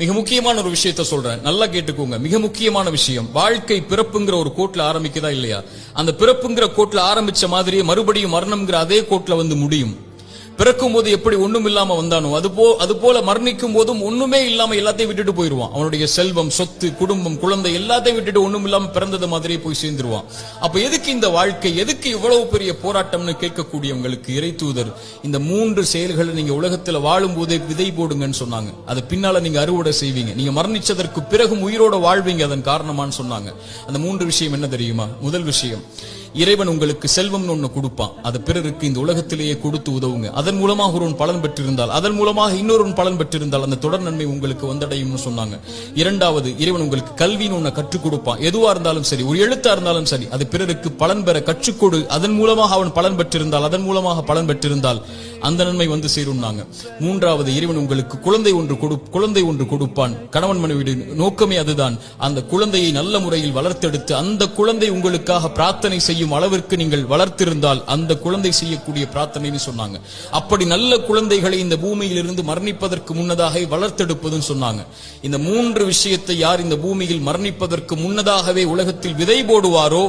மிக முக்கியமான ஒரு விஷயத்தை சொல்றேன், நல்லா கேட்டுக்கோங்க. மிக முக்கியமான விஷயம், வாழ்க்கை பிறப்புங்கிற ஒரு கோட்ல ஆரம்பிக்குதா இல்லையா? அந்த பிறப்புங்கிற கோட்ல ஆரம்பிச்ச மாதிரியே மறுபடியும் மரணம்ங்கிற அதே கோட்ல வந்து முடியும். பிறக்கும் போது எப்படி ஒண்ணும் இல்லாம வந்தானோ அது போல மரணிக்கும் போதும் ஒண்ணுமே இல்லாம எல்லாத்தையும் விட்டுட்டு போயிருவான். அவனுடைய செல்வம், சொத்து, குடும்பம், குழந்தை எல்லாத்தையும் விட்டுட்டு ஒண்ணும் இல்லாம பிறந்தது மாதிரியே போய் சேர்ந்துருவான். அப்ப எதுக்கு இந்த வாழ்க்கை, எதுக்கு இவ்வளவு பெரிய போராட்டம்னு கேட்கக்கூடியவங்களுக்கு இறை தூதர் இந்த 3 செயல்களை நீங்க உலகத்துல வாழும் போதே விதை போடுங்கன்னு சொன்னாங்க. அது பின்னால நீங்க அறுவடை செய்வீங்க, நீங்க மரணிச்சதற்கு பிறகும் உயிரோட வாழ்வீங்க அதன் காரணமான்னு சொன்னாங்க. அந்த 3 விஷயம் என்ன தெரியுமா? முதல் விஷயம், இறைவன் உங்களுக்கு செல்வம்னு ஒண்ணு கொடுப்பான், அது பிறருக்கு இந்த உலகத்திலேயே கொடுத்து உதவுங்க. அதன் மூலமாக ஒருவன் பலன் பெற்றிருந்தால், அதன் மூலமாக இன்னொருவன் பலன் பெற்றிருந்தால் அந்த தொடர் நன்மை உங்களுக்கு வந்தடையும்னு சொன்னாங்க. இரண்டாவது, இறைவன் உங்களுக்கு கல்வின்னு ஒண்ணு கற்றுக் கொடுப்பான். எதுவா இருந்தாலும் சரி, ஒரு எழுத்தா இருந்தாலும் சரி, அது பிறருக்கு பலன் பெற கற்றுக்கொடு. அதன் மூலமாக அவன் பலன் பெற்றிருந்தால், அதன் மூலமாக பலன் பெற்றிருந்தால் அந்த நன்மை வந்து சேரும்னாங்க. மூன்றாவது, இறைவன் உங்களுக்கு குழந்தை ஒன்று கொடுப்பான். கணவன் மனைவி நோக்கமே அதுதான். அந்த குழந்தையை நல்ல முறையில் வளர்த்தெடுத்து அந்த குழந்தை உங்களுக்காக பிரார்த்தனை செய்யும் அளவிற்கு நீங்கள் வளர்த்திருந்தால் அந்த குழந்தை செய்யக்கூடிய பிரார்த்தனைன்னு சொன்னாங்க. அப்படி நல்ல குழந்தைகளை இந்த பூமியில் இருந்து மரணிப்பதற்கு முன்னதாக வளர்த்தெடுப்பதுன்னு சொன்னாங்க. இந்த 3 விஷயத்தை யார் இந்த பூமியில் மரணிப்பதற்கு முன்னதாகவே உலகத்தில் விதை போடுவாரோ